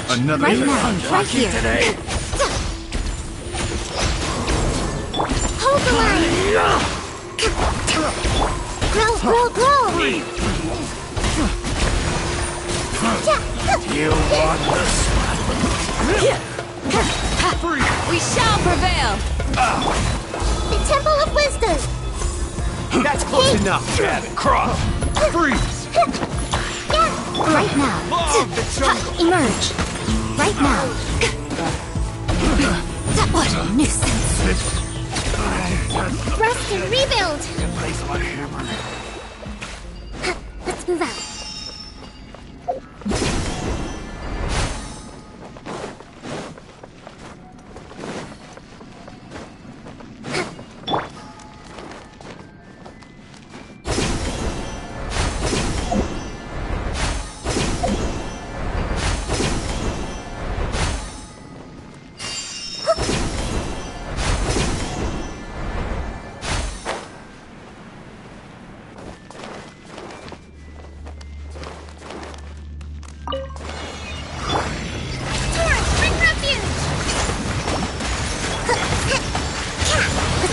Another right now, right here. Today. Hold the line. Grow. You want this? We shall prevail. The Temple of Wisdom. That's close enough. Jab it. Cross. Freeze. Right now. Love the jungle. Emerge. Right now. What a nuisance. Rest and rebuild. Place my hammer. Let's move out.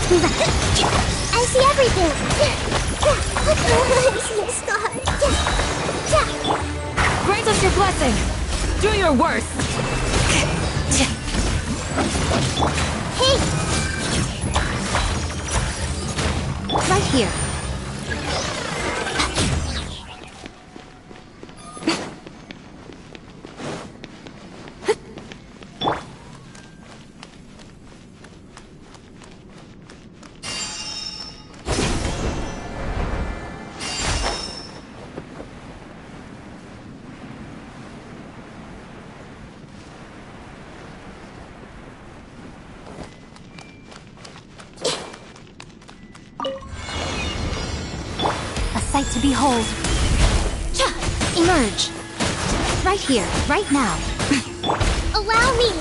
I see everything! I see a star! Grant us your blessing! Do your worst! Hey! Right here. Sight to behold. Emerge. Right here, right now. Allow me.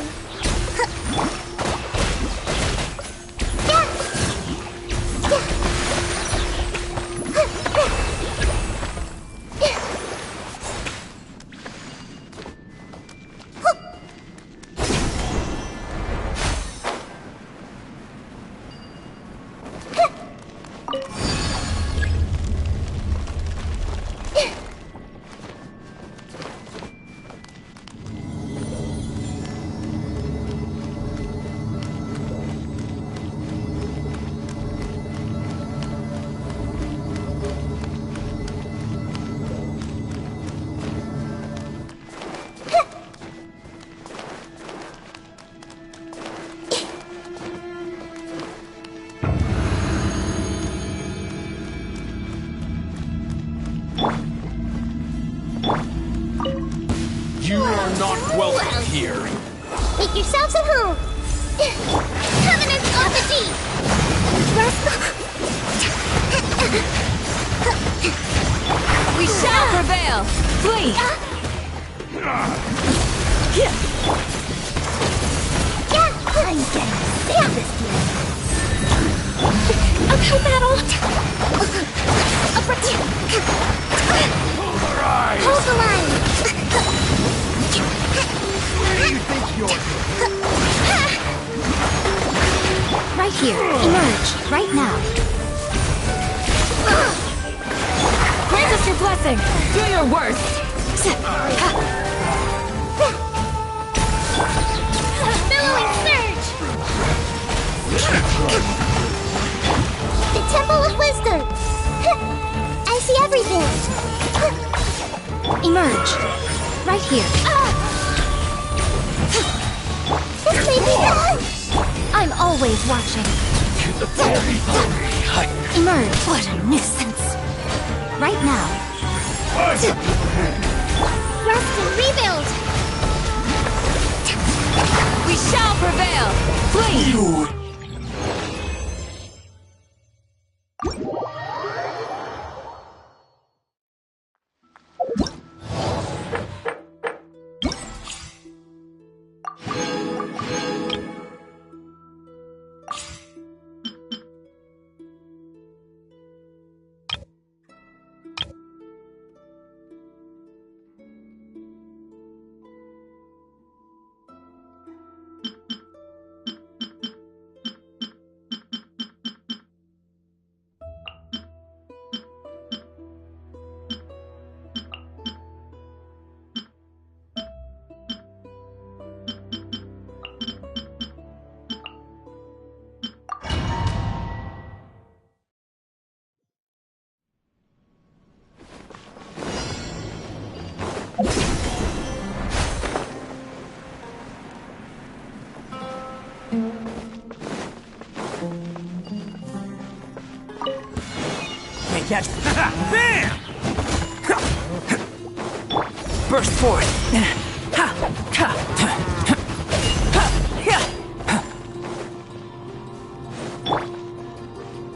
not welcome here. Make yourselves at home. Covenant of the Deep. We shall prevail! Flee! I'm getting sick of this deal. Okay, battle. Hold the line. Where do you think you're Right here. Emerge. Right now. Grant us your blessing! Do your worst! Billowing surge. The Temple of Wisdom. I see everything. Emerge. Right here. This may be done. I'm always watching. Emerge. What a nuisance. Right now. Rest and rebuild. We shall prevail! Flee! Can't catch me. Bam! Burst forward.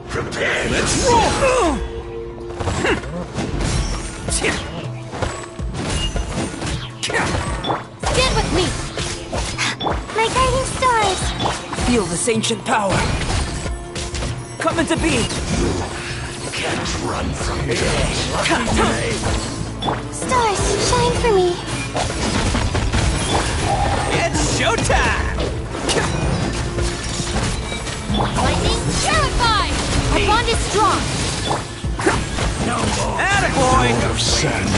Prepare. Let's roll. Stand with me. My guiding stars. Feel this ancient power. Come into being. Can't run from me. Stars, shine for me. It's showtime! Lightning, terrified. Our bond is strong. Attaboy! Of sand.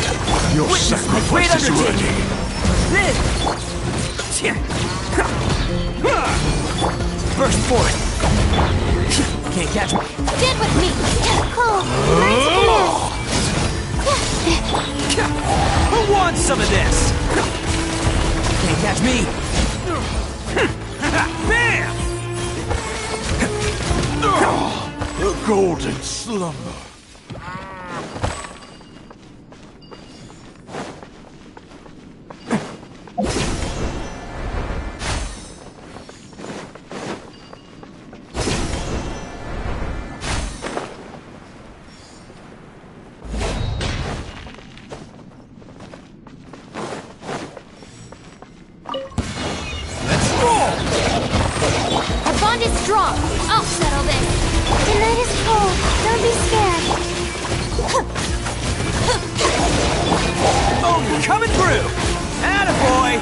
Your Witness my sacrifice great is undertaking. ready. This. Burst forward. Can't catch me. Stand with me. Cole, rise to command. Who wants some of this? Can't catch me. Bam! The golden slumber. Our bond is strong. I'll settle this. The night is cold. Don't be scared. Oh, coming through! Attaboy!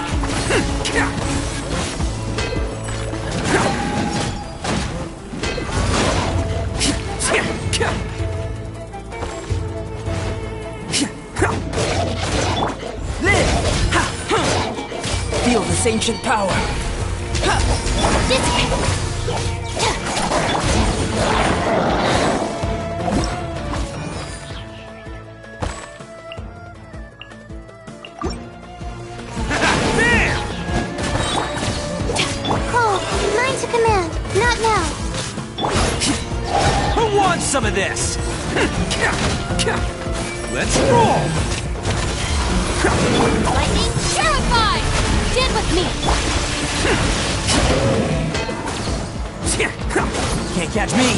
Live! Feel this ancient power. This way. Bam! Cole, mine to command. Not now. Who wants some of this? Let's roll! Lightning, terrified. Stand with me! Can't catch me!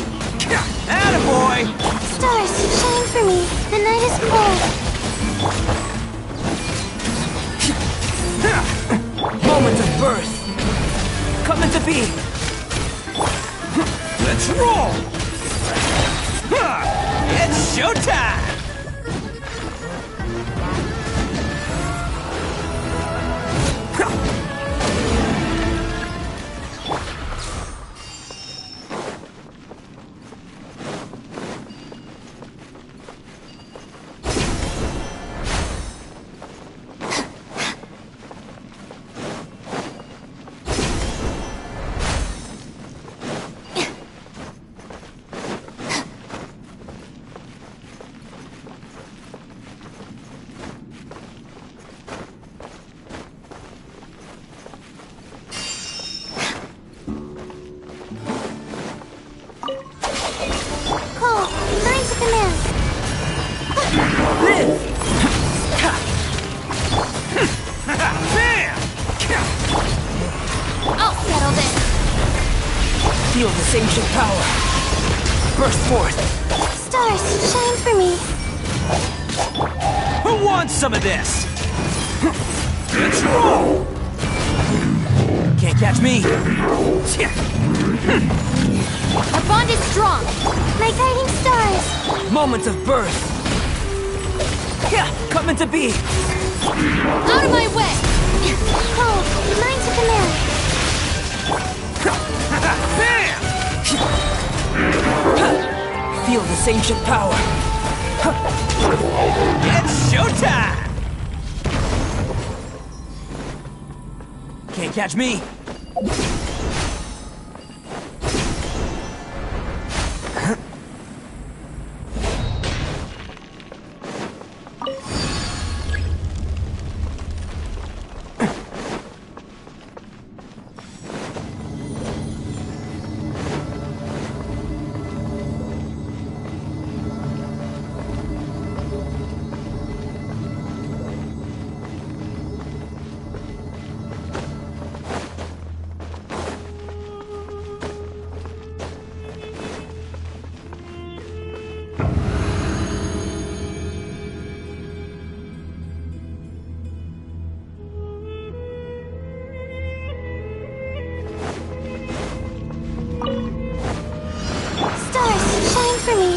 Attaboy! Stars, shine for me. The night is cold. Moment of birth! Coming to be! Let's roll! It's showtime! Cole, sign to command. I'll settle this. Feel this ancient power! Burst forth! Stars, shine for me. Who wants some of this? Let's roll! Can't catch me! Our bond is strong. My guiding stars. Moment of birth! Coming to be! Out of my way. Cole, mine to command. Feel this ancient power! It's showtime! Can't catch me! Stars, shine for me.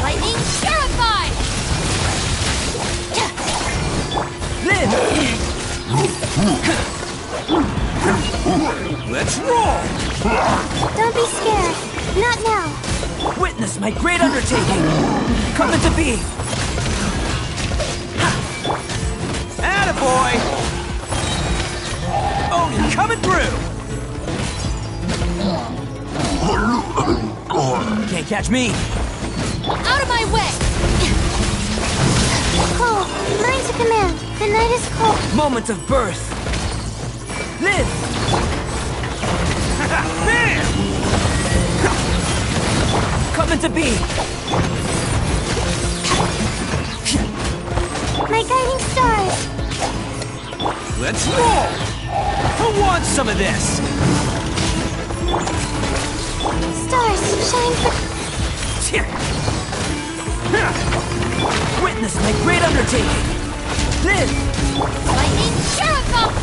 Lightning purified. Live! Let's roll! Don't be scared. Not now. Witness my great undertaking! Coming to be! Attaboy! Oh, you're coming through! Can't catch me! Out of my way. Cole, mine to command. The night is cold. Moment of birth! Live! Coming to be! My guiding stars. Let's roll! Who wants some of this? Stars, shine for... Witness my great undertaking! Live! Lightning purified.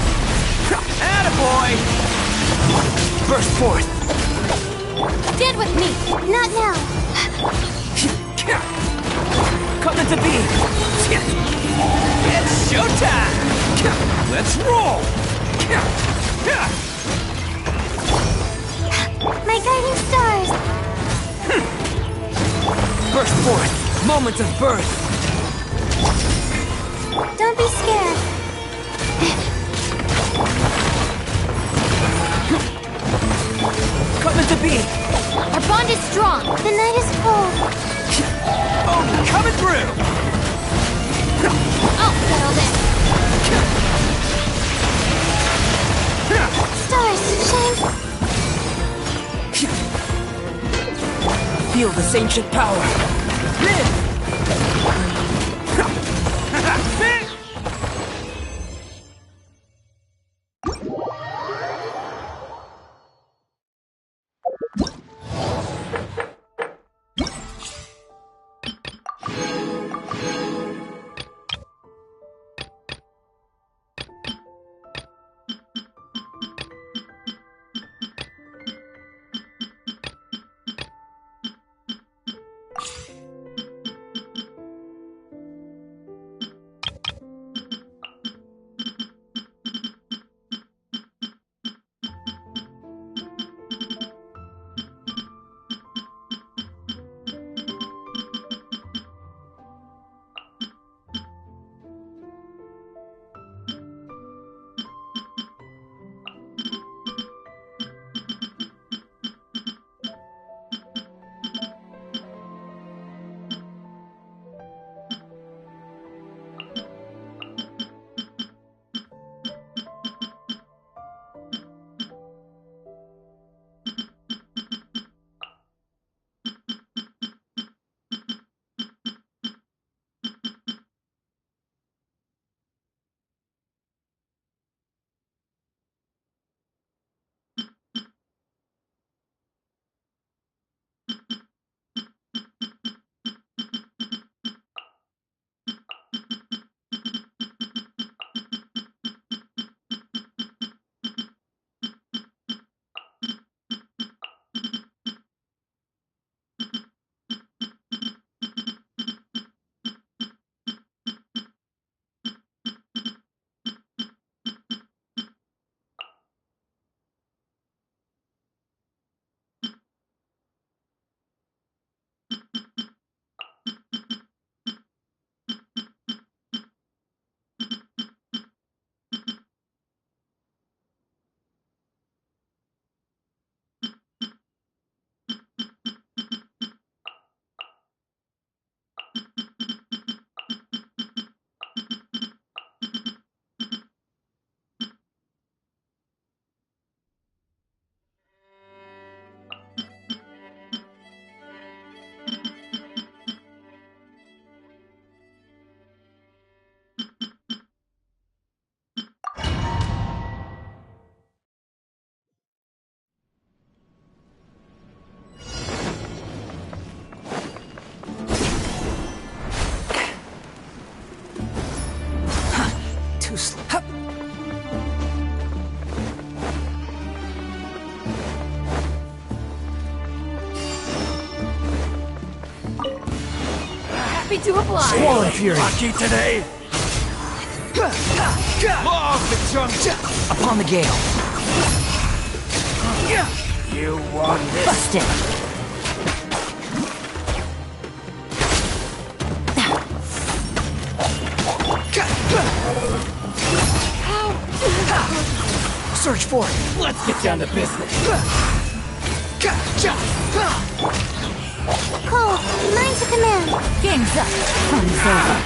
Attaboy! Burst forth! Stand with me. Not now. Coming to be! It's showtime! Let's roll! My guiding stars. Burst forth! Moment of birth! Don't be scared. Coming to be! Our bond is strong. The night is cold. Oh, coming through! I'll settle this. Stars, shine. Feel this ancient power! Live! happy to oblige. Squall Fury. Lucky today. Law of the jungle. Upon the gale. You want this? Busted. Search for it. Let's get down to business. Cole, mine to command. Game's up. Fun's over.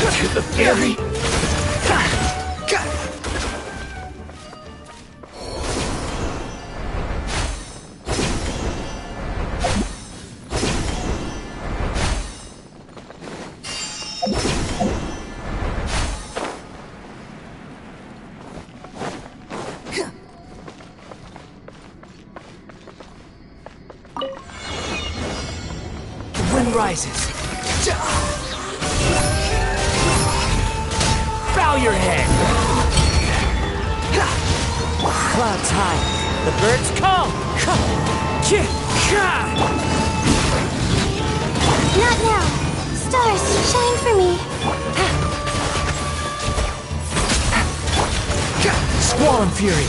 To the fury. The wind rises. Bow your head. Clouds high. The birds call. Not now. Stars, shine for me. Squall and Fury.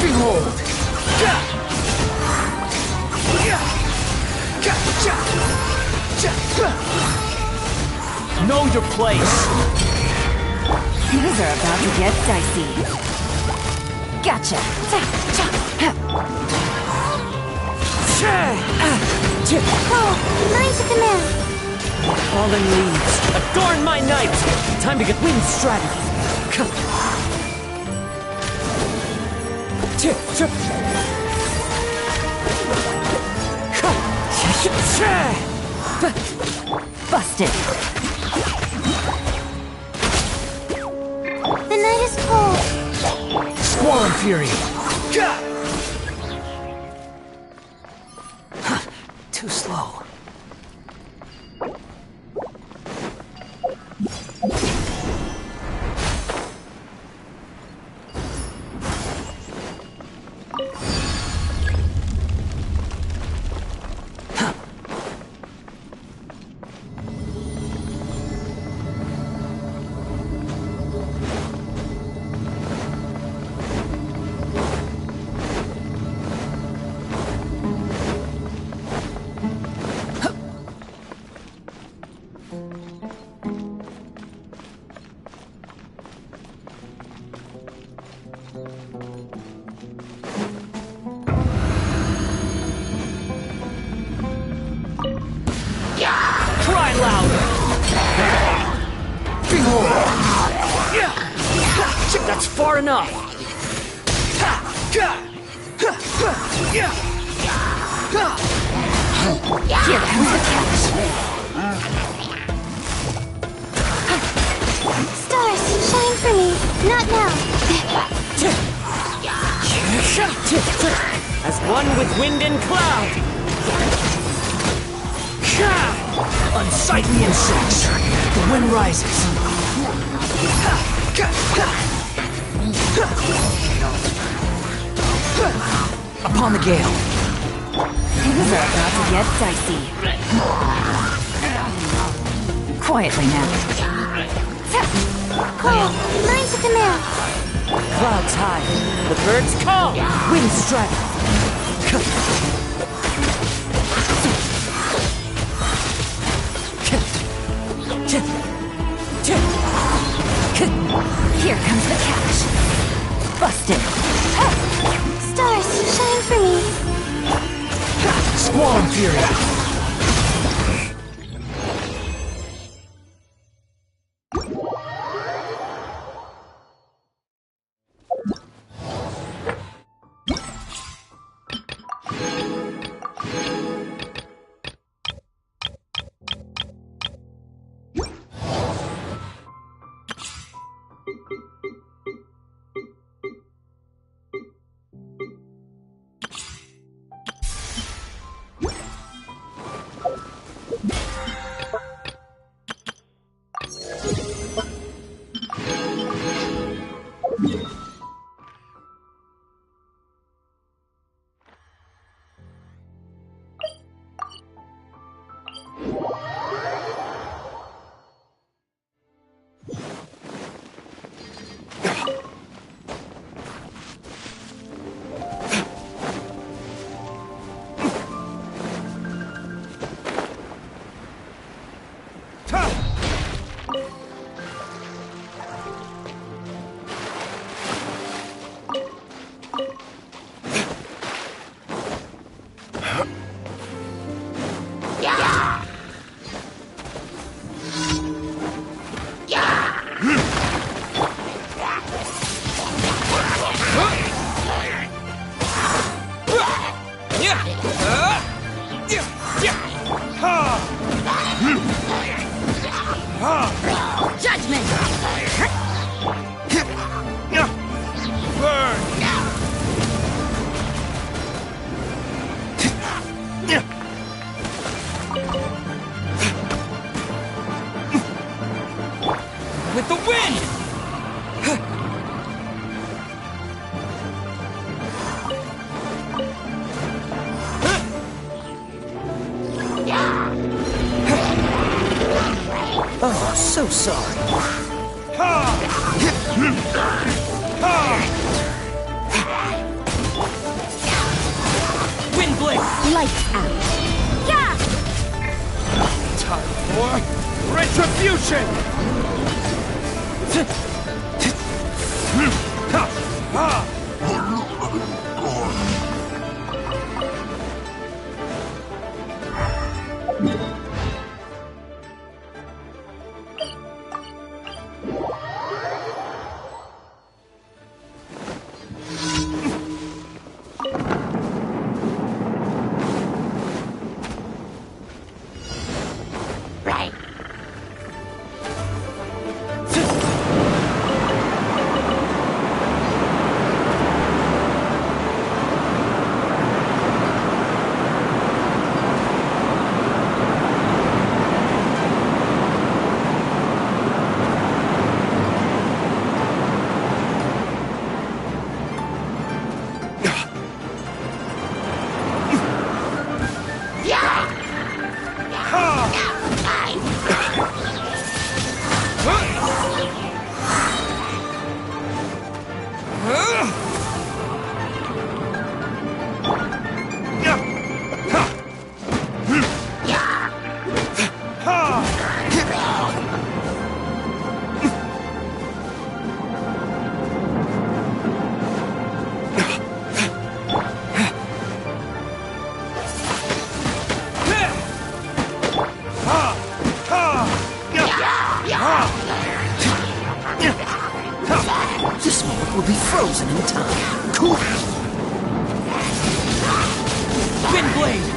Behold! Know your place! Things are about to get dicey. Gotcha. Cole, mine to command. Fallen leaves, adorn my night! Time to get wind strategy! Busted. The night is cold. Squall and Fury! Too slow. Cry louder! Behold! That's far enough! Here comes the catch. Stars, shine for me. Not now. As one with wind and cloud! Unsightly insects! The wind rises! Upon the gale! Things are about to get dicey. Quietly now. Cole, mine to command. Clouds high, the birds call! Wind strike! Here comes the catch. Busted. Stars, shine for me. Squall and Fury! Oh, so sorry. Wind blade! Lights out. Yeah! Time for retribution! This moment will be frozen in time. Cool. Wind blade!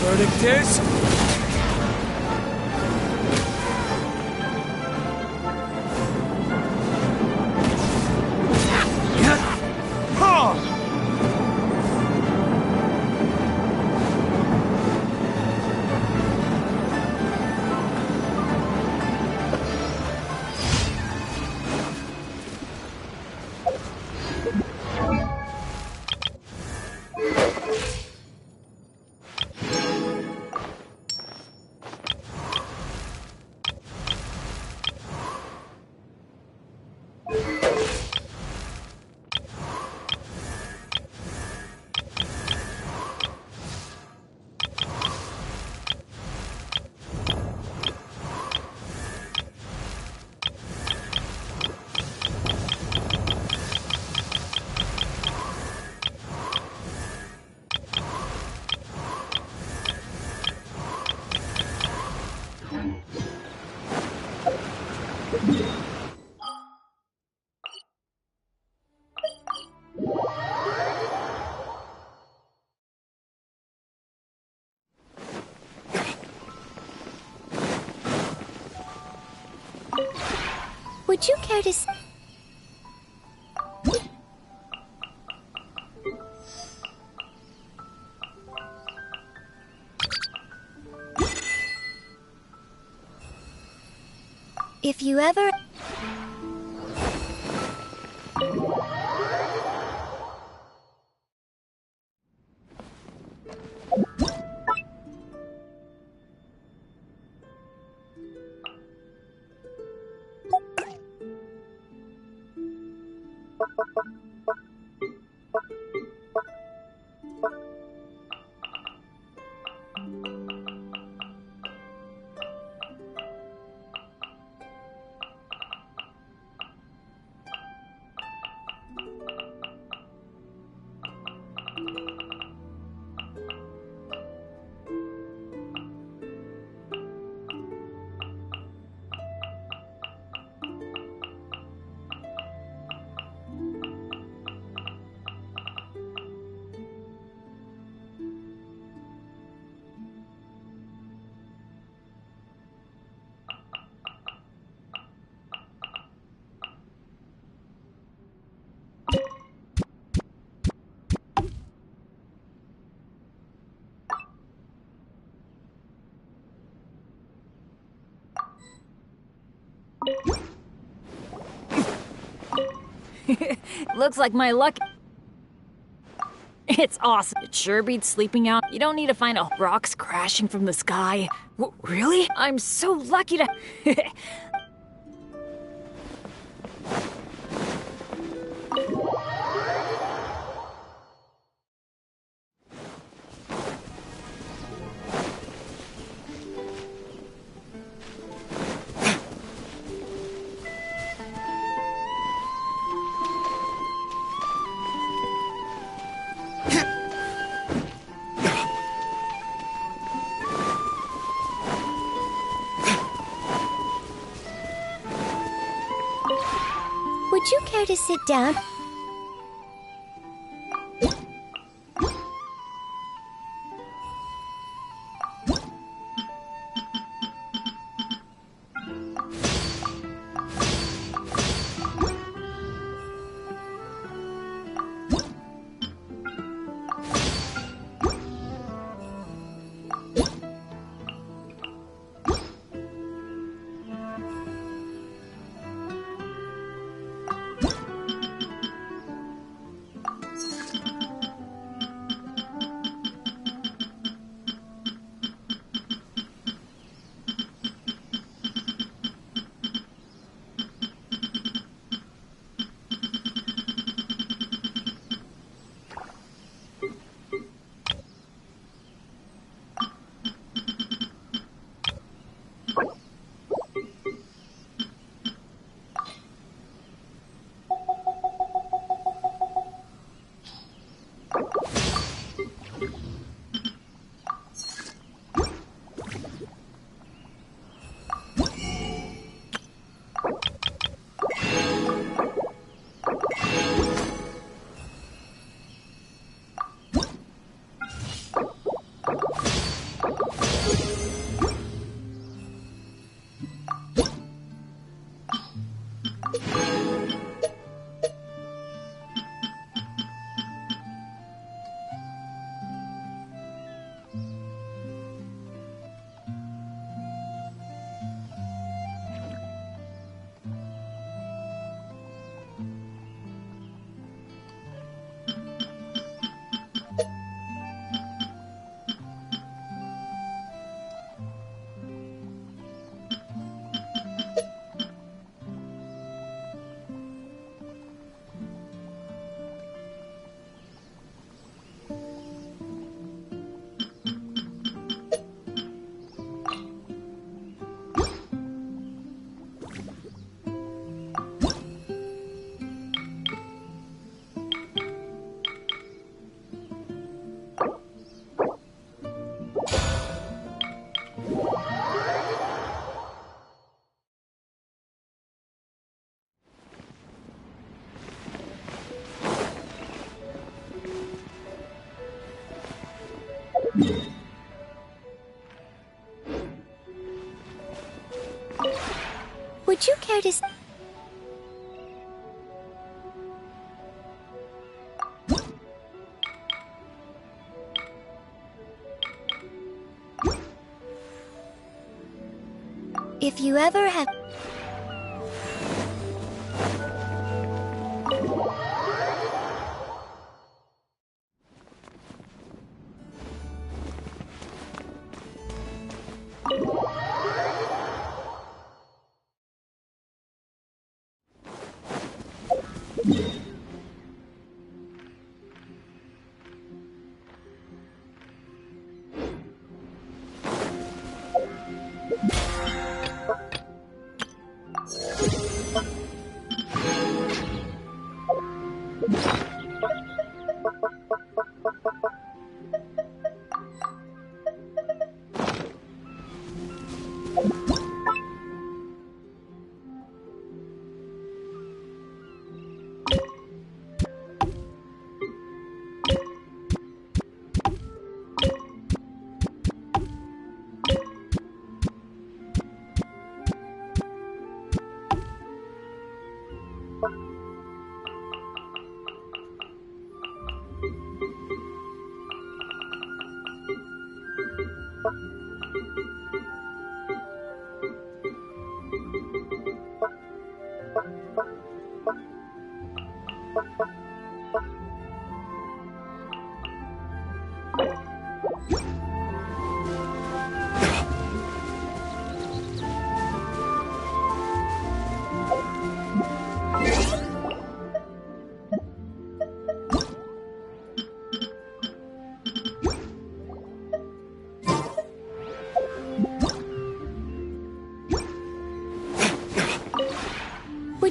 Verdict is... Would you care to... If you ever... Looks like my luck... It's awesome. It sure beats sleeping out. You don't need to find rocks crashing from the sky. Really? I'm so lucky to... Would you care to sit down? Would you care to... If you ever have...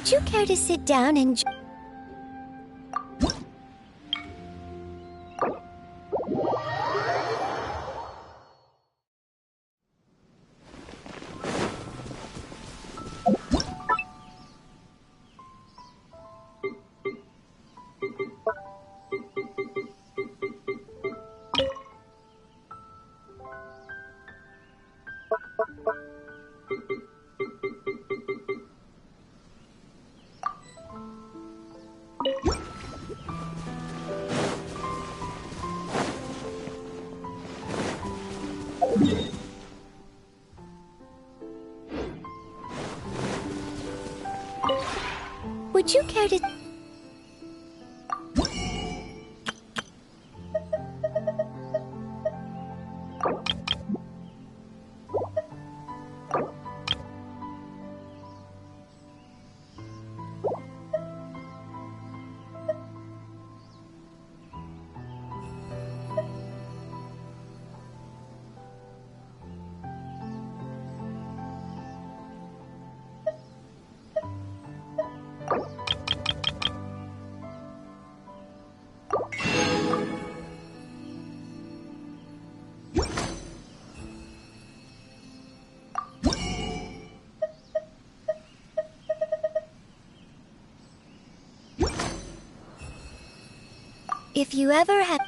Would you care to sit down and... Would you care to... If you ever have...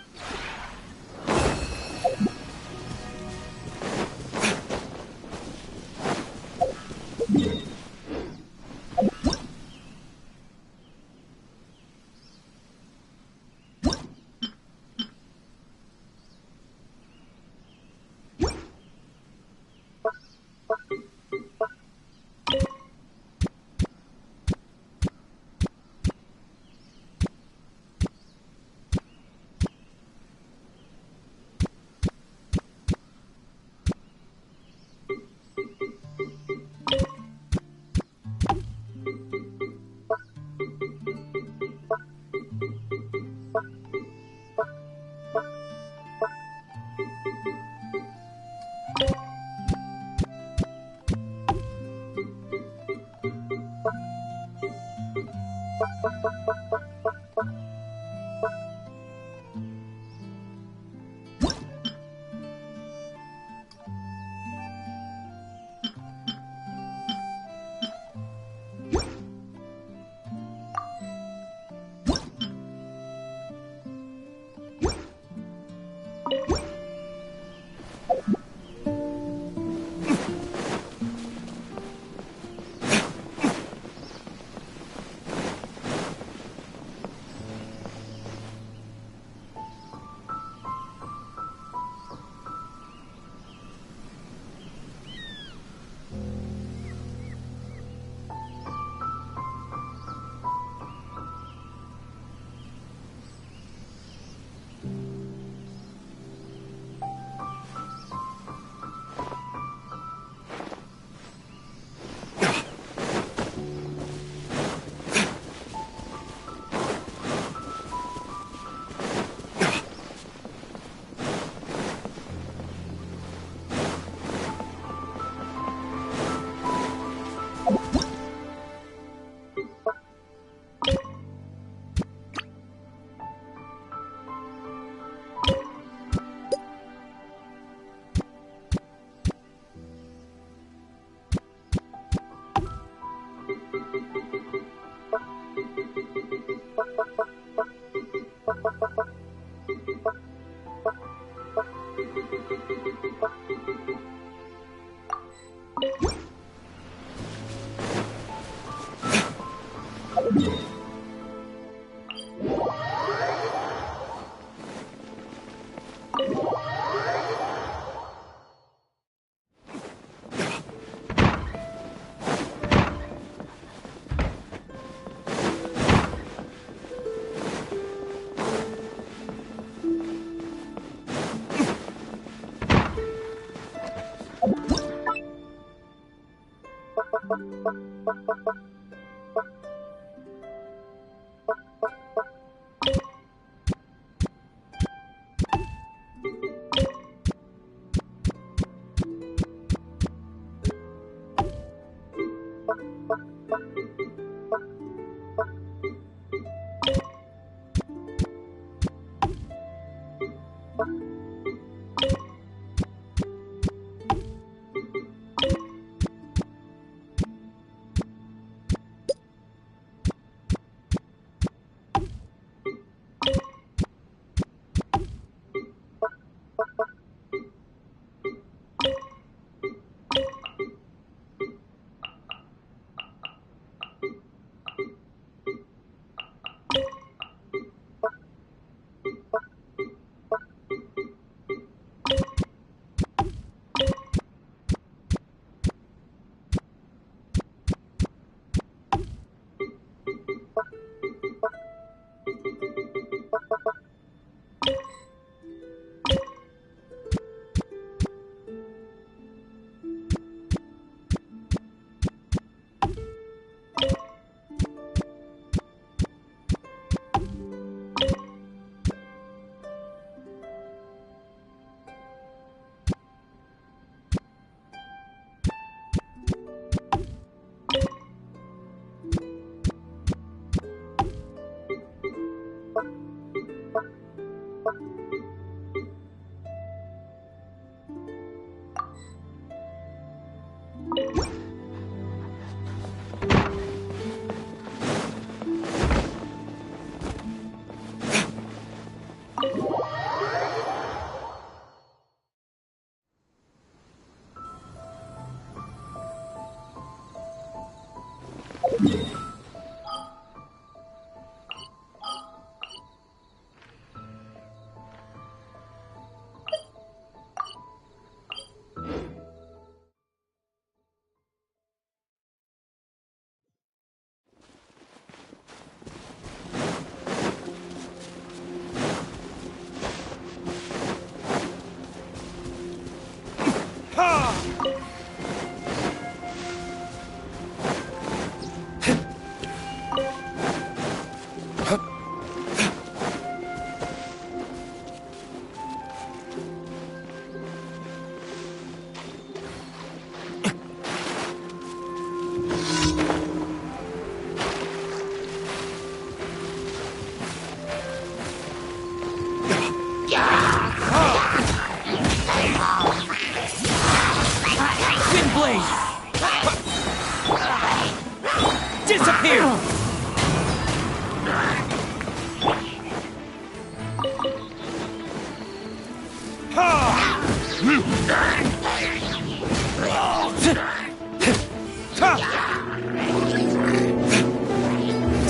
Disappear!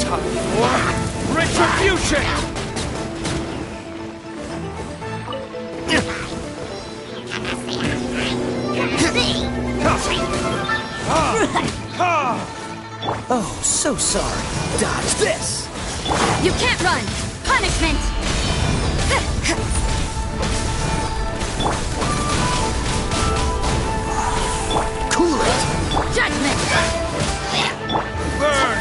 Time for retribution! Oh, so sorry. Dodge this! You can't run! Punishment! Cool it! Judgment! Burn!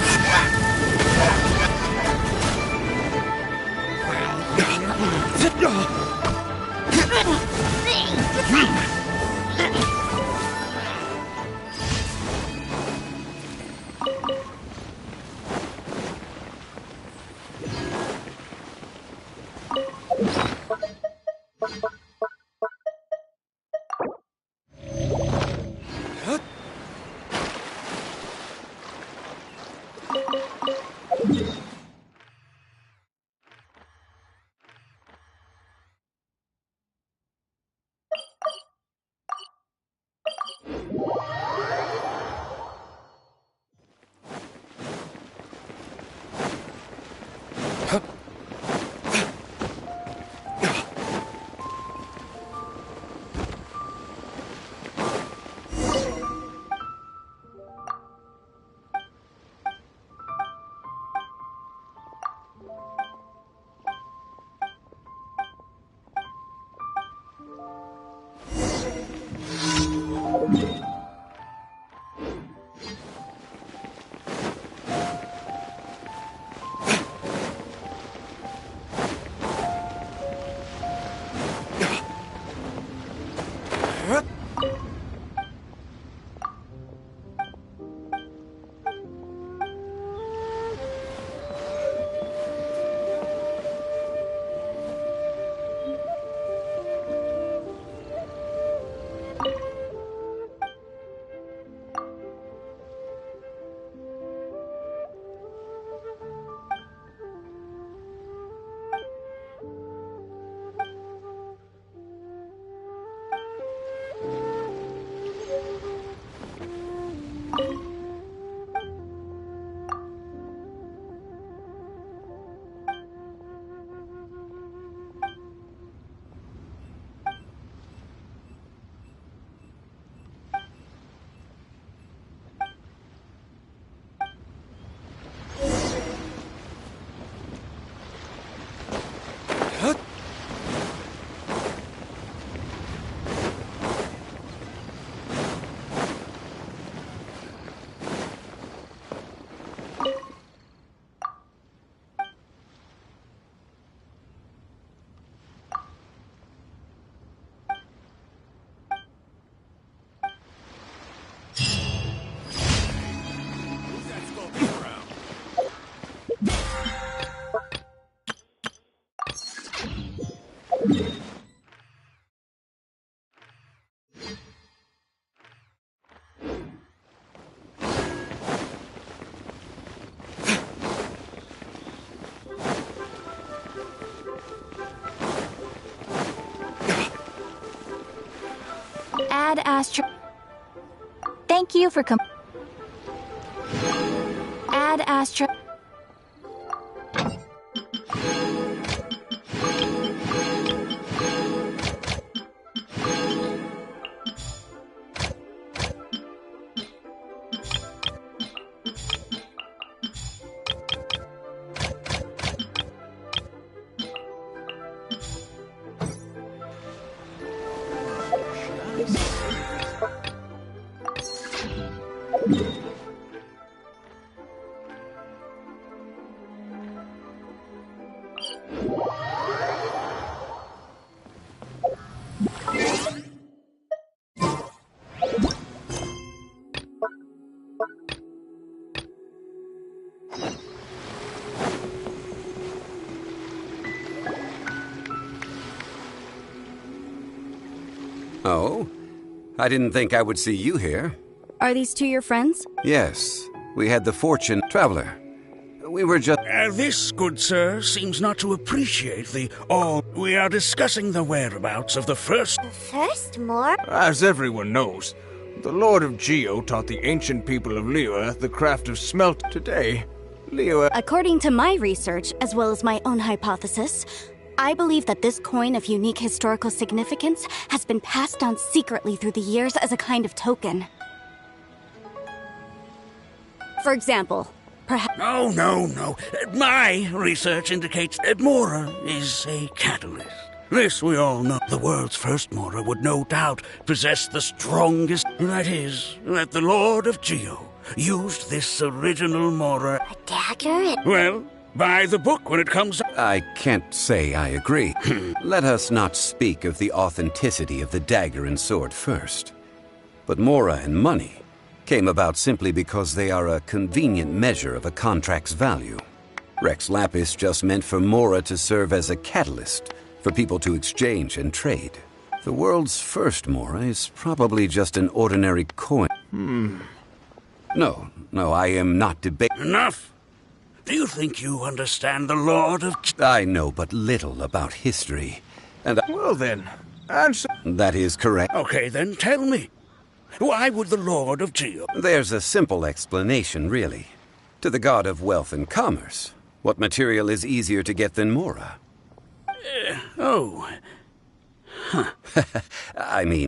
Ad Astra. Thank you for Ad Astra. Oh? I didn't think I would see you here. Are these two your friends? Yes, we had the fortune. Traveler. We were just... This, good sir, seems not to appreciate the all. We are discussing the whereabouts of the first. First, more? As everyone knows, the Lord of Geo taught the ancient people of Liyue the craft of smelt. Today, Liyue... According to my research, as well as my own hypothesis, I believe that this coin of unique historical significance has been passed down secretly through the years as a kind of token. For example, perhaps... No. My research indicates that Mora is a catalyst. This we all know. The world's first Mora would no doubt possess the strongest... That is, that the Lord of Geo used this original Mora... A dagger? Well, by the book when it comes... I can't say I agree. Let us not speak of the authenticity of the dagger and sword first. But Mora and money came about simply because they are a convenient measure of a contract's value. Rex Lapis just meant for Mora to serve as a catalyst for people to exchange and trade. The world's first Mora is probably just an ordinary coin. No, I am not debating. Enough! Do you think you understand the Lord of... I know but little about history, and Well then, answer... that is correct. Okay, then tell me. Why would the Lord of Geo... There's a simple explanation, really. To the god of wealth and commerce, what material is easier to get than Mora? I mean...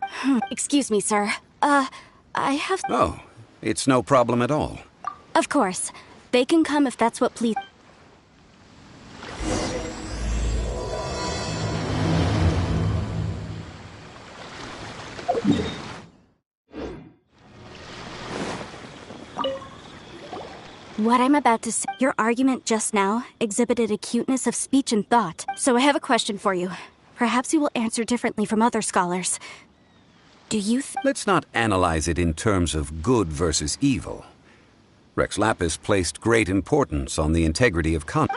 Excuse me, sir. I have... Oh, it's no problem at all. Of course. They can come if that's what please... What I'm about to say, your argument just now exhibited acuteness of speech and thought. So I have a question for you. Perhaps you will answer differently from other scholars. Do you Let's not analyze it in terms of good versus evil. Rex Lapis placed great importance on the integrity of Right!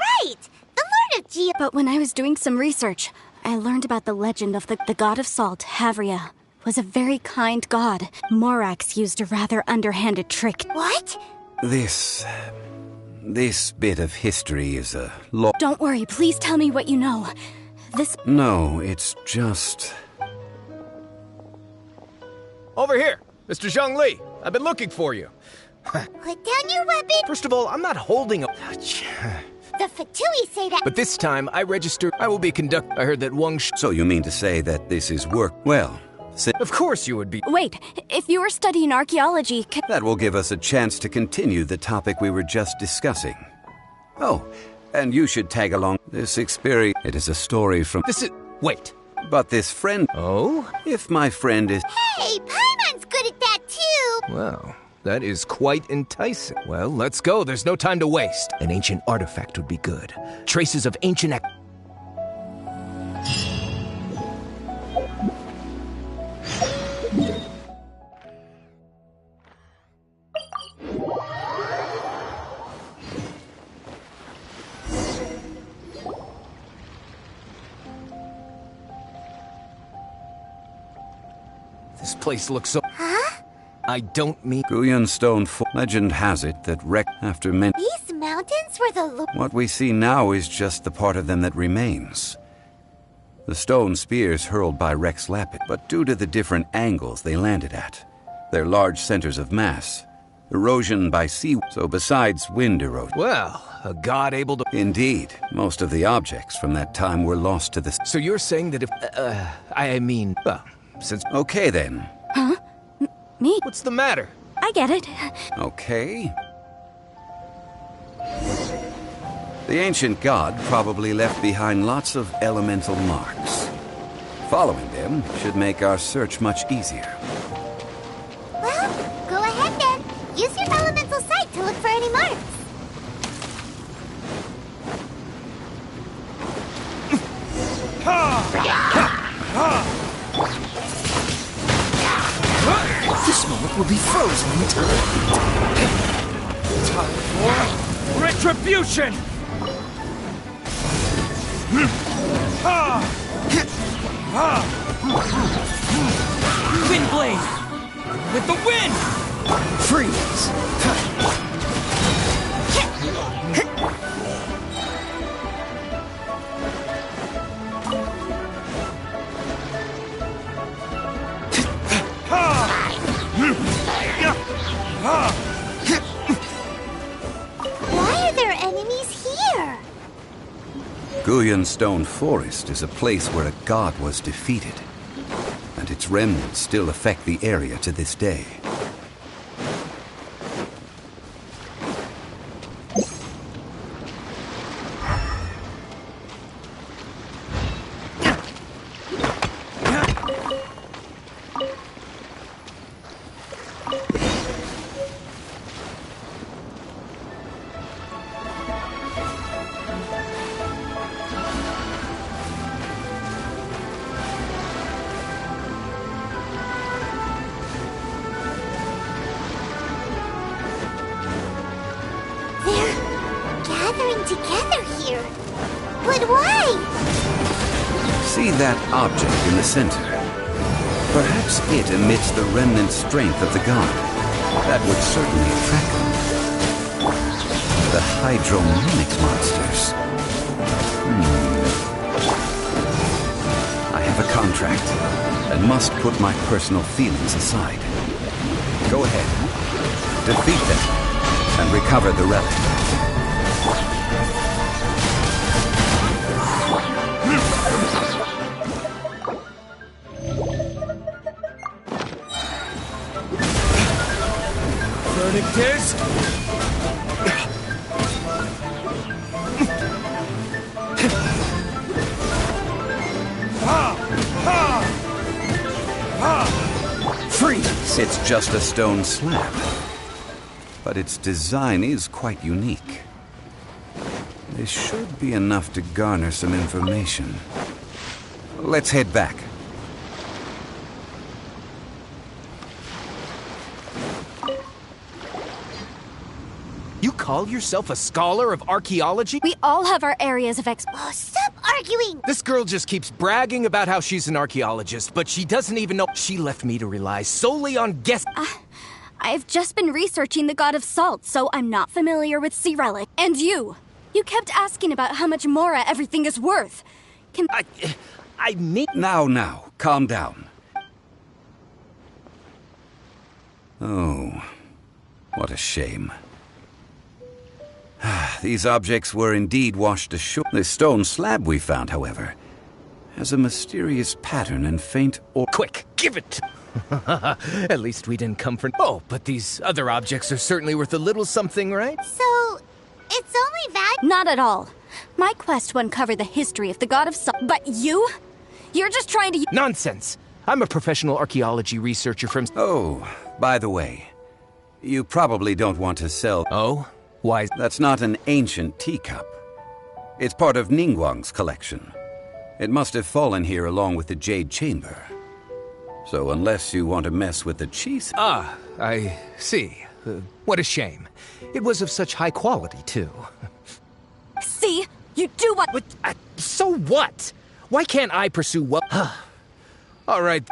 The Lord of Geo... But when I was doing some research, I learned about the legend of the god of salt, Havria. Was a very kind god. Morax used a rather underhanded trick. What? This bit of history is a lot. Don't worry, please tell me what you know. No, it's just... Over here! Mr. Zhongli! I've been looking for you. Put down your weapon! First of all, I'm not holding a... The Fatui say that... But this time, I will be I heard that Wang Sh... So you mean to say that this is work... Well, Of course you would be... Wait, if you were studying archaeology... that will give us a chance to continue the topic we were just discussing. Oh, and you should tag along this experience. It is a story from... Wait. But this friend... Oh? If my friend is... Hey, Paimon's good at that too! Well, that is quite enticing. Well, let's go. There's no time to waste. An ancient artifact would be good. Traces of ancient... This place looks so... Huh? I don't mean... Guyan Stone Legend has it that after many... These mountains were the... What we see now is just the part of them that remains. The stone spears hurled by Rex Lapid, but due to the different angles they landed at, they're large centers of mass. Erosion by sea, so besides wind erosion. Well, a god able to... Indeed, most of the objects from that time were lost to the... So you're saying that if... well, since... Okay then. Huh? Me? What's the matter? I get it. Okay. The ancient god probably left behind lots of elemental marks. Following them should make our search much easier. Well, go ahead then. Use your elemental sight to look for any marks. This moment will be frozen in time. Time for retribution! Windblade! With the wind! Freeze! Why are there enemies here? Guyan Stone Forest is a place where a god was defeated, and its remnants still affect the area to this day. Gathering together here. But why? See that object in the center? Perhaps it emits the remnant strength of the god. That would certainly attract them. The hydromimic monsters. I have a contract and must put my personal feelings aside. Go ahead. Defeat them and recover the relic. Verdict is... Freeze! It's just a stone slab. But its design is quite unique. This should be enough to garner some information. Let's head back. You call yourself a scholar of archaeology? We all have our areas of Oh, stop arguing! This girl just keeps bragging about how she's an archaeologist, but she doesn't even know. She left me to rely solely on guess. I've just been researching the God of Salt, so I'm not familiar with Sea Relic. And you kept asking about how much Mora everything is worth. I mean... Now, calm down. Oh, what a shame. These objects were indeed washed ashore. The stone slab we found, however, has a mysterious pattern and faint Quick, give it! At least we didn't come for... Oh, but these other objects are certainly worth a little something, right? So, it's only value... Not at all. My quest to uncover the history of the God of Salt. But you're just trying to... Nonsense! I'm a professional archaeology researcher from... Oh, by the way, you probably don't want to sell... Oh? Why? That's not an ancient teacup. It's part of Ningguang's collection. It must have fallen here along with the Jade Chamber. So unless you want to mess with the cheese... Ah, I see. What a shame. It was of such high quality, too. See? You do what... So what? Why can't I pursue what... All right.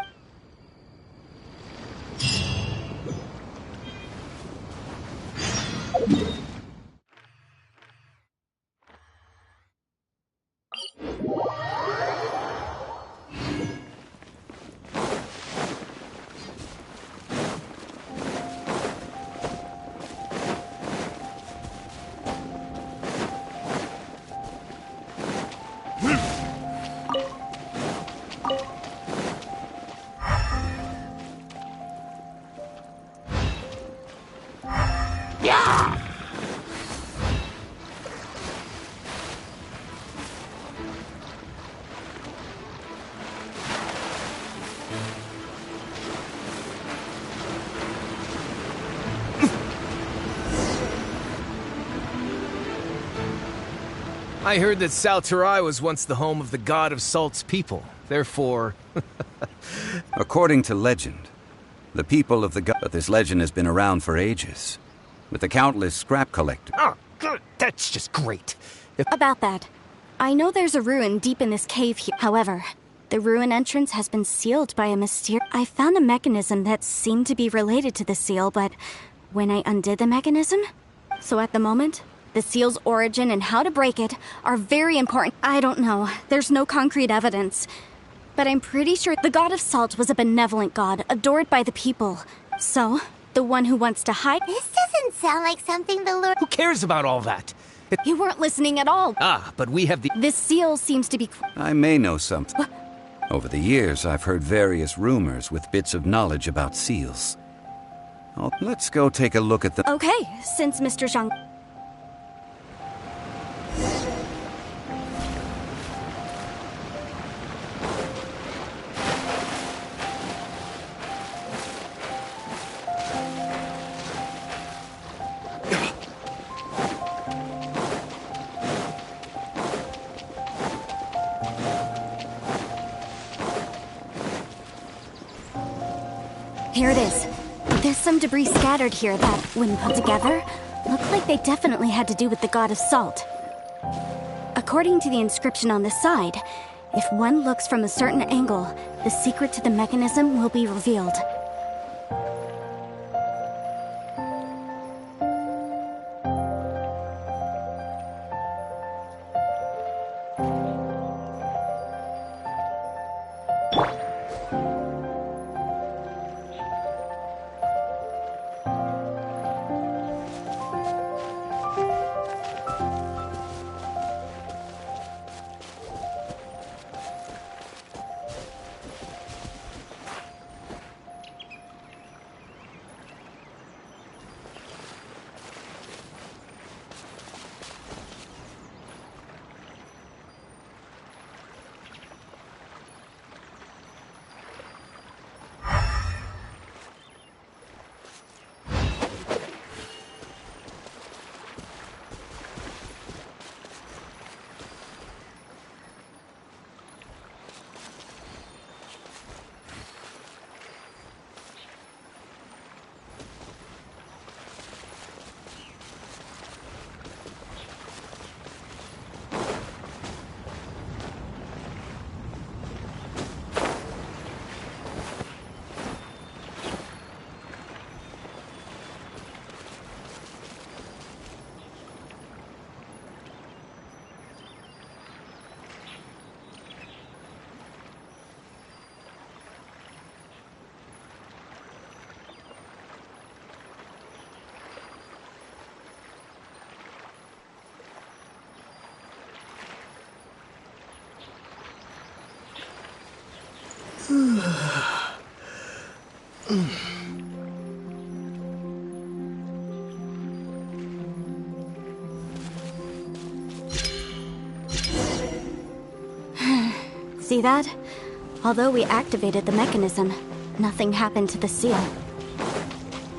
I heard that Salterai was once the home of the god of Salt's people. Therefore... According to legend, the people of the god... But this legend has been around for ages, with the countless scrap collectors. Oh, good. That's just great. About that, I know there's a ruin deep in this cave here. However, the ruin entrance has been sealed by a mysterious... I found a mechanism that seemed to be related to the seal, but when I undid the mechanism... So at the moment, the seal's origin and how to break it are very important. I don't know. There's no concrete evidence. But I'm pretty sure the god of salt was a benevolent god, adored by the people. So, the one who wants to hide... This doesn't sound like something the Lord... Who cares about all that? You weren't listening at all. Ah, but we have the... This seal seems to be... I may know something. Over the years, I've heard various rumors with bits of knowledge about seals. Let's go take a look at them. Okay, since Mr. Zhang... Here it is. There's some debris scattered here that, when put together, look like they definitely had to do with the god of salt. According to the inscription on the side, if one looks from a certain angle, the secret to the mechanism will be revealed. See that? Although we activated the mechanism, nothing happened to the seal.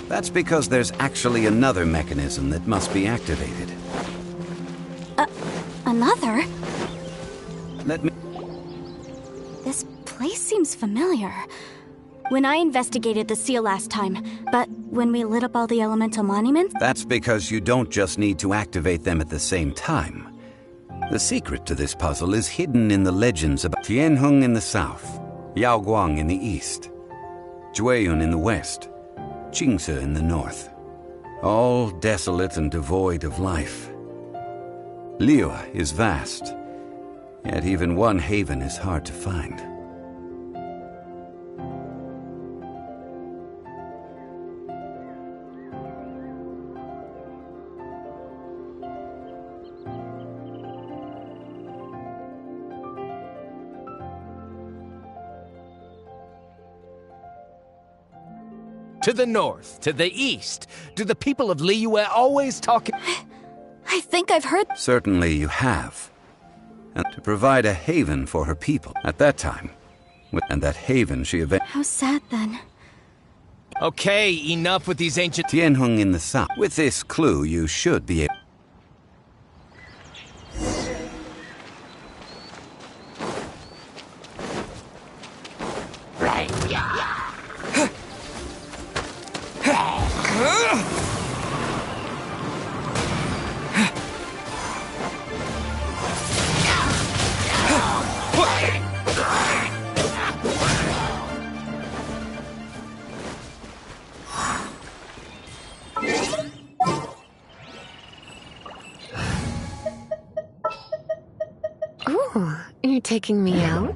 That's because there's actually another mechanism that must be activated. Another? Let me... This place seems familiar. When I investigated the seal last time, but when we lit up all the elemental monuments... That's because you don't just need to activate them at the same time. The secret to this puzzle is hidden in the legends about Tianheng in the south, Yaoguang in the east, Jueyun in the west, Qingce in the north. All desolate and devoid of life. Liyue is vast, yet even one haven is hard to find. To the north, to the east. Do the people of Liyue always talk? I think I've heard. Certainly you have. And to provide a haven for her people at that time. And that haven she eventually... How sad then. Okay, enough with these ancient... Tianheng in the south. With this clue, you should be able... Ooh, you're taking me out?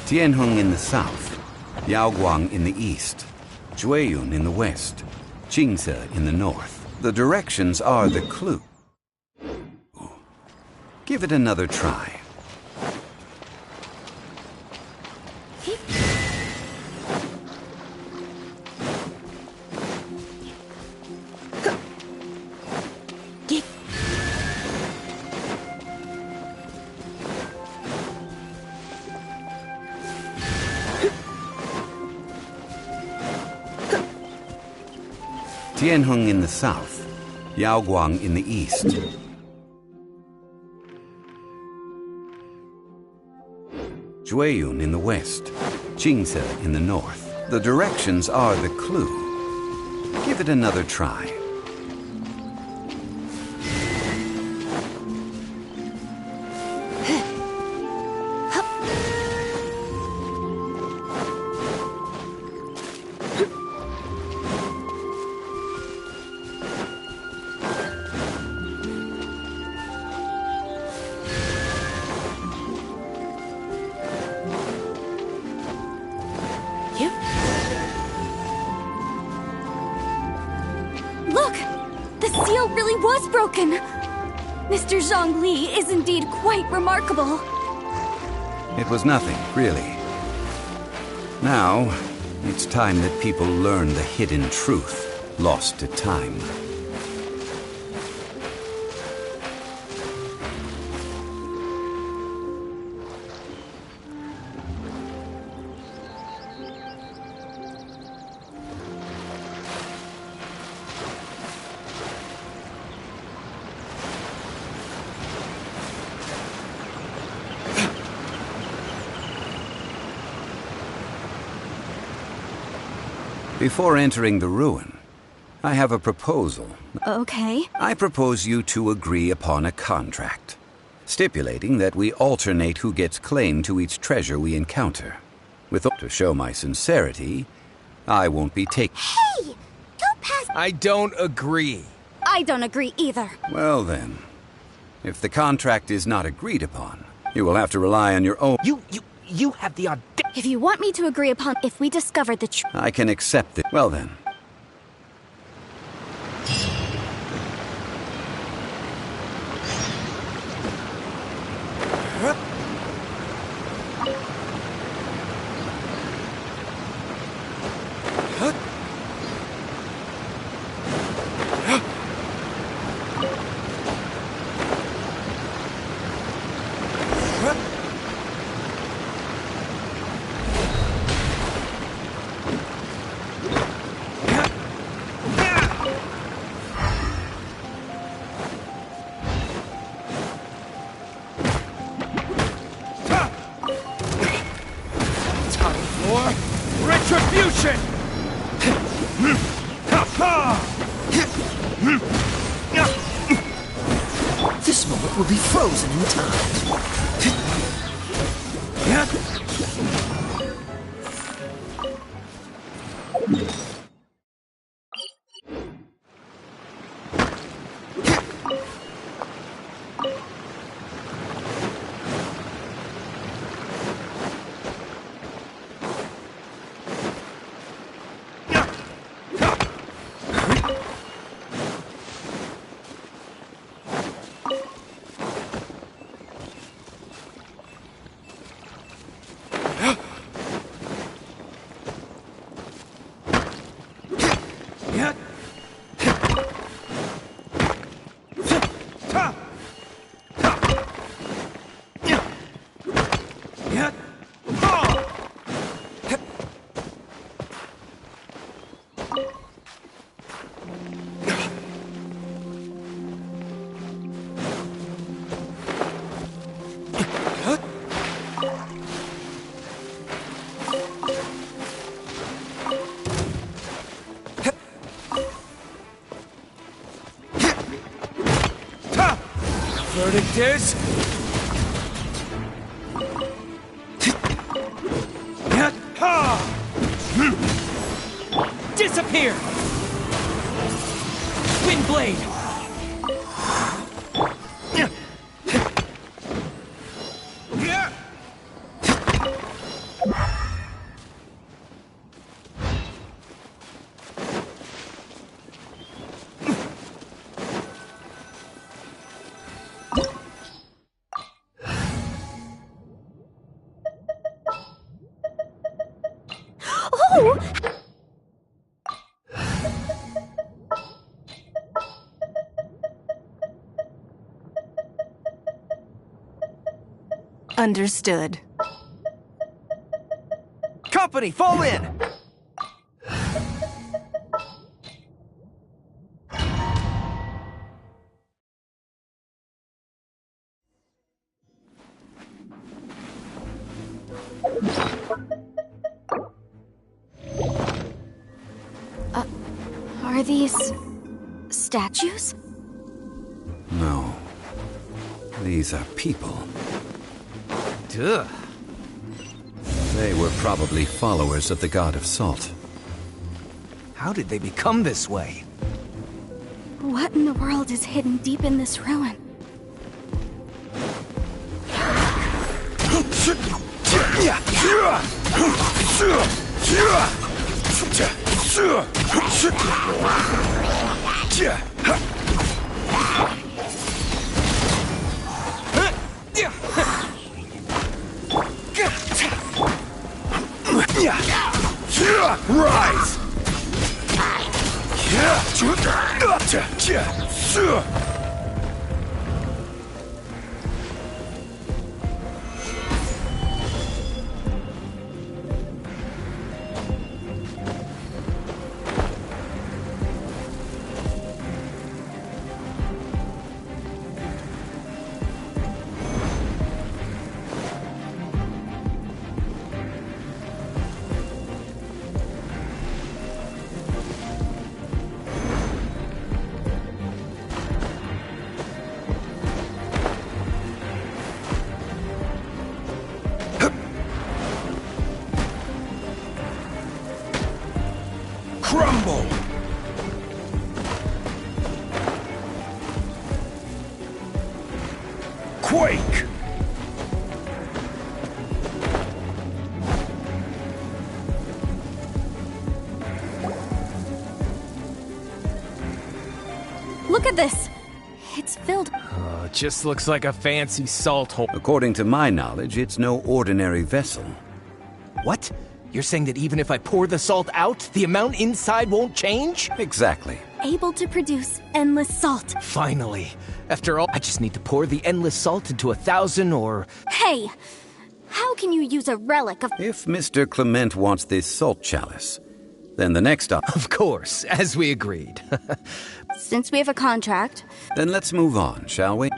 Tianheng in the south, Yaoguang in the east, Jueyun in the west, Jingze in the north. The directions are the clue. Give it another try. Tianheng in the south, Yaoguang in the east. Jueyun in the west, Jingze in the north. The directions are the clue. Give it another try. Look! The seal really was broken! Mr. Zhongli is indeed quite remarkable. It was nothing, really. Now, it's time that people learn the hidden truth lost to time. Before entering the ruin, I have a proposal. Okay. I propose you two agree upon a contract, stipulating that we alternate who gets claim to each treasure we encounter. To show my sincerity, I won't be taking... Hey! Don't pass... I don't agree. I don't agree either. Well then, if the contract is not agreed upon, you will have to rely on your own... You have the audacity. If you want me to agree upon if we discover the truth... I can accept it. Well then. This moment will be frozen in time. Verdict is... Disappear! Wind blade! Understood. Company, fall in! Are these statues? No. These are people. Duh. They were probably followers of the God of Salt. How did they become this way? What in the world is hidden deep in this ruin? Rise! Crumble! Quake! Look at this! It's filled... Oh, it just looks like a fancy salt hole. According to my knowledge, it's no ordinary vessel. What? You're saying that even if I pour the salt out, the amount inside won't change? Exactly. able to produce endless salt. Finally. After all, I just need to pour the endless salt into 1,000 or... Hey! How can you use a relic of... If Mr. Clement wants this salt chalice, then the next stop... Of course, as we agreed. Since we have a contract... Then let's move on, shall we?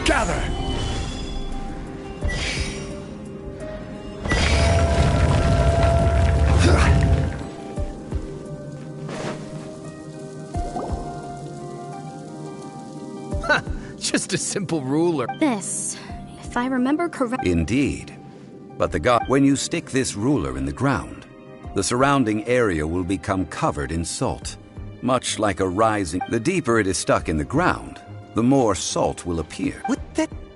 Gather! Just a simple ruler. This, if I remember correctly. Indeed. But the god, when you stick this ruler in the ground, the surrounding area will become covered in salt. Much like a rising. The deeper it is stuck in the ground, the more salt will appear. What?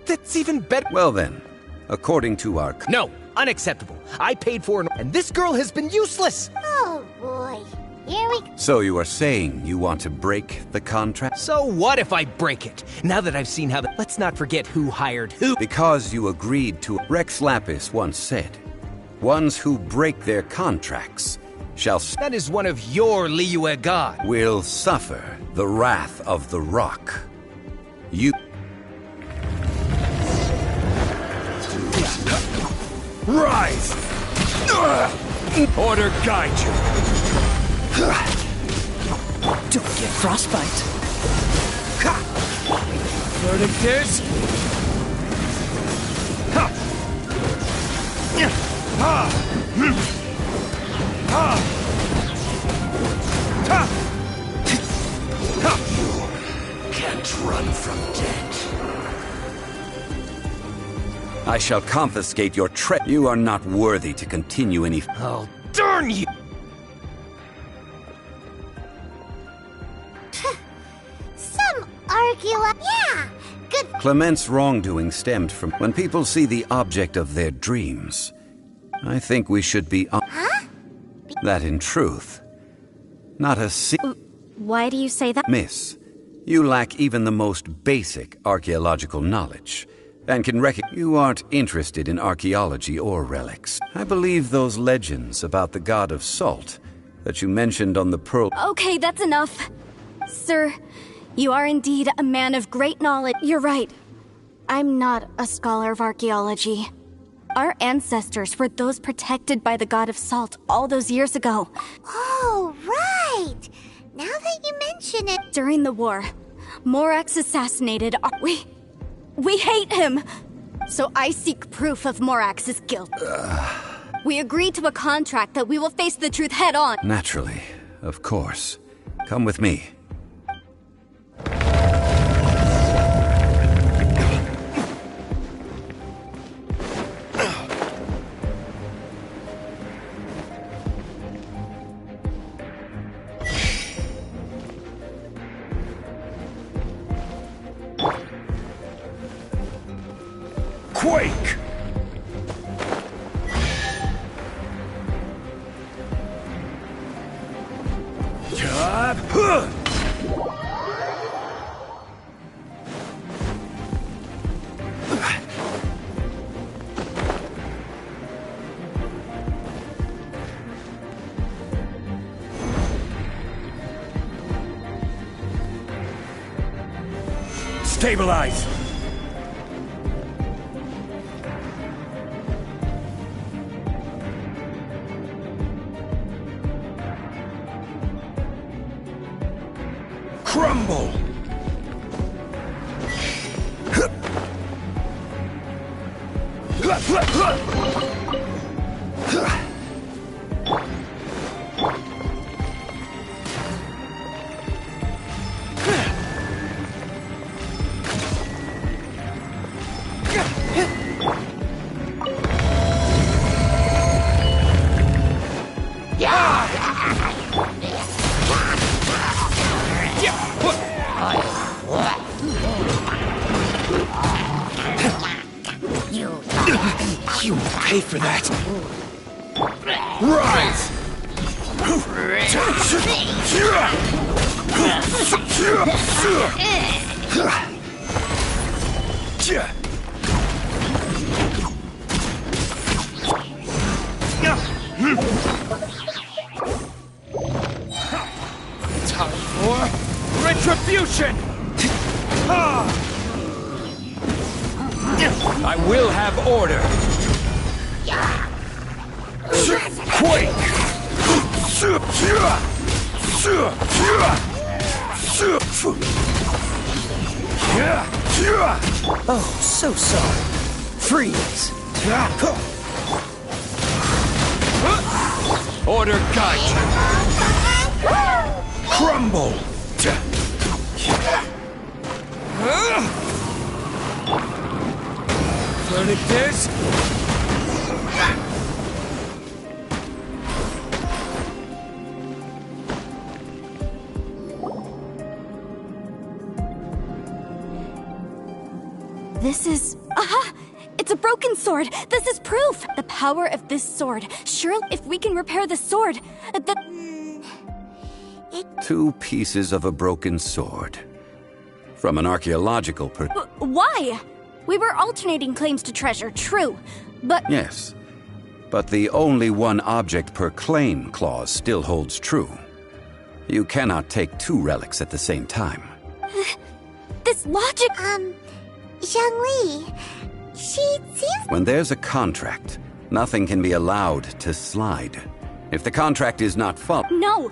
That's even better. Well then, according to our... No, unacceptable. I paid for it, and this girl has been useless. Oh boy. Here we go. So you are saying you want to break the contract? So what if I break it? Now that I've seen how the... Let's not forget who hired who. Because you agreed to... Rex Lapis once said, ones who break their contracts shall... That is one of your Liyue god. Will suffer the wrath of the rock. You... Rise! Order guide you! Don't get frostbite. Verdict is... Can't run from death. I shall confiscate your You are not worthy to continue any... Oh, darn you! Some yeah, good. Clement's wrongdoing stemmed from... When people see the object of their dreams, I think we should be... Huh? That in truth, not a Why do you say that? Miss, you lack even the most basic archaeological knowledge, and can You aren't interested in archaeology or relics. I believe those legends about the god of salt that you mentioned on the Pearl... Okay, that's enough. Sir, you are indeed a man of great knowledge. You're right. I'm not a scholar of archaeology. Our ancestors were those protected by the god of salt all those years ago. Oh, right! Now that you mention it... During the war, Morax assassinated our... We hate him! So I seek proof of Morax's guilt. We agreed to a contract that we will face the truth head on. Naturally, of course. Come with me. Quake! Stabilize! Crumble! You pay for that. Rise! Time for retribution! I will have order. Quake! Oh, so sorry. Freeze. Order guide you. Crumble. Planet This is... Aha! It's a broken sword! This is proof! The power of this sword. Sure, if we can repair the sword, Two pieces of a broken sword. From an archaeological Why? We were alternating claims to treasure, true. But... Yes. But the only one object per claim clause still holds true. You cannot take two relics at the same time. This logic... Zhangli, she seems... When there's a contract, nothing can be allowed to slide. If the contract is not followed... No!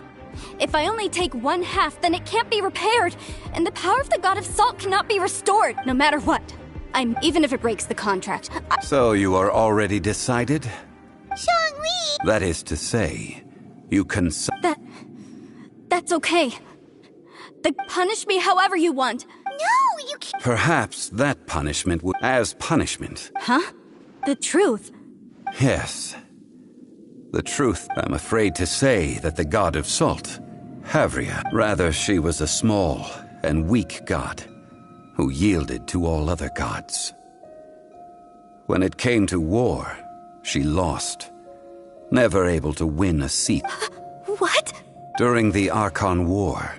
If I only take one half, then it can't be repaired, and the power of the God of Salt cannot be restored, no matter what. Even if it breaks the contract. So you are already decided? Zhangli! That is to say, you can... That's okay. Punish me however you want. No, you can't... Perhaps that punishment would... As punishment. Huh? The truth. Yes. The truth, I'm afraid to say that the god of salt, Havria, rather she was a small and weak god who yielded to all other gods. When it came to war, she lost, never able to win a seat. What? During the Archon War,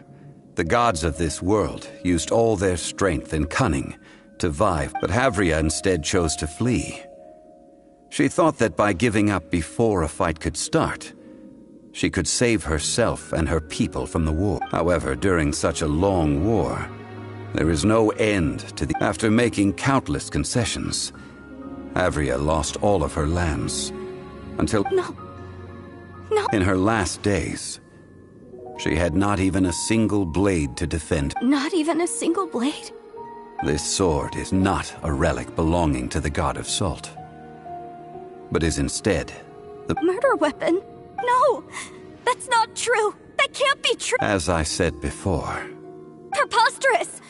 the gods of this world used all their strength and cunning to vie, but Havria instead chose to flee. She thought that by giving up before a fight could start, she could save herself and her people from the war. However, during such a long war, there is no end to the... After making countless concessions, Havria lost all of her lands until... No. In her last days, she had not even a single blade to defend. Not even a single blade? This sword is not a relic belonging to the god of salt, but is instead the murder weapon? No! That's not true! That can't be true! As I said before. Preposterous!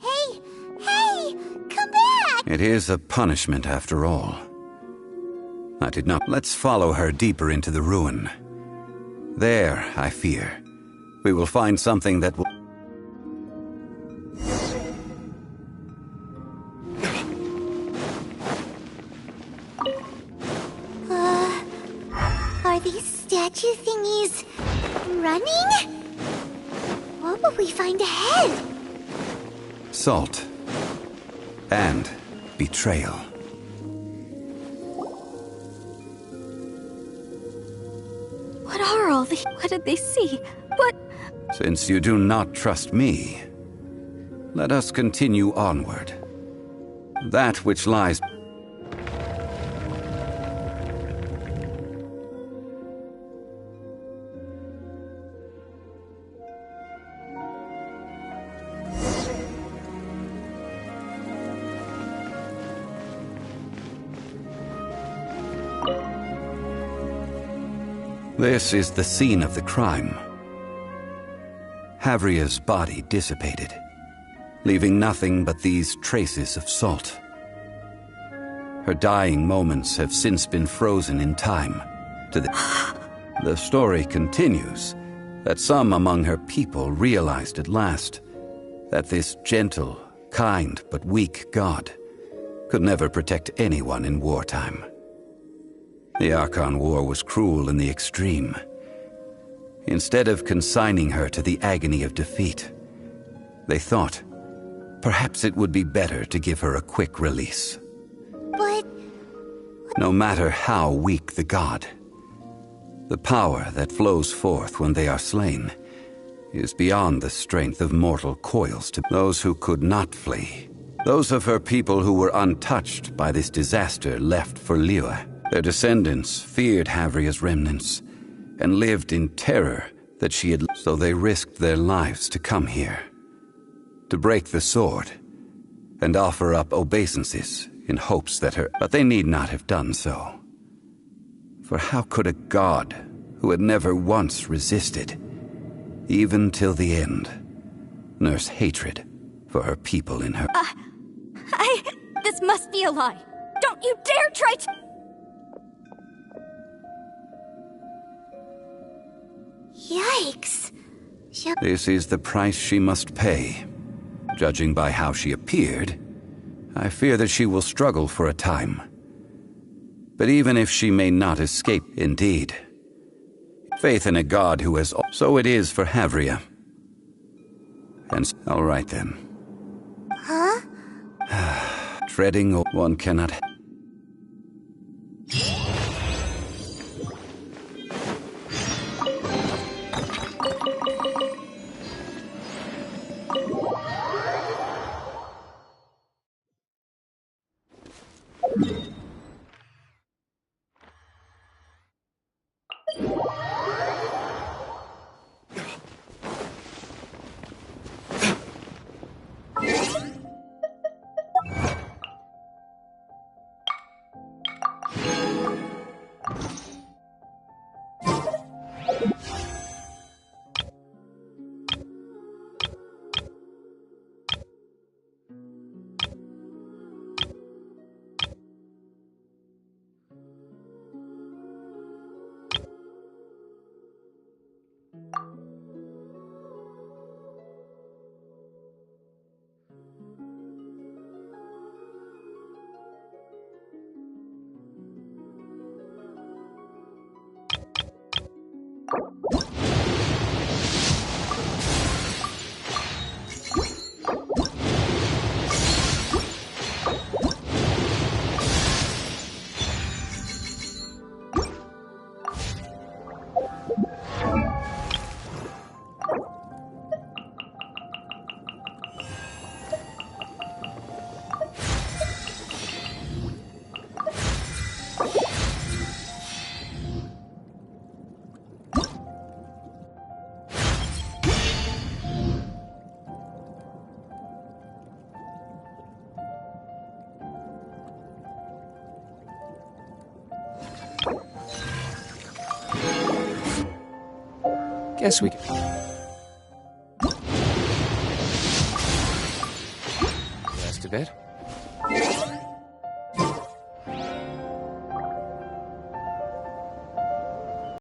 Hey! Come back! It is a punishment after all. I did not... Let's follow her deeper into the ruin. There, I fear, we will find something that will... Are these statue thingies running? What will we find ahead? Salt. And betrayal. What are all the... What did they see? What... Since you do not trust me, let us continue onward. That which lies... This is the scene of the crime. Havria's body dissipated, leaving nothing but these traces of salt. Her dying moments have since been frozen in time to the story continues that some among her people realized at last that this gentle, kind, but weak god could never protect anyone in wartime. The Archon War was cruel in the extreme. Instead of consigning her to the agony of defeat, they thought perhaps it would be better to give her a quick release. But... No matter how weak the god, the power that flows forth when they are slain is beyond the strength of mortal coils to those who could not flee. Those of her people who were untouched by this disaster left for Liyue. Their descendants feared Havria's remnants and lived in terror that she had... So they risked their lives to come here, to break the sword, and offer up obeisances in hopes that her... But they need not have done so. For how could a god who had never once resisted, even till the end, nurse hatred for her people in her... This must be a lie. Don't you dare try to... Yikes. This is the price she must pay. Judging by how she appeared, I fear that she will struggle for a time. But even if she may not escape, indeed, faith in a god who has... So it is for Havria. And all right then. Huh? Treading one cannot... Guess we can. Rest a bit.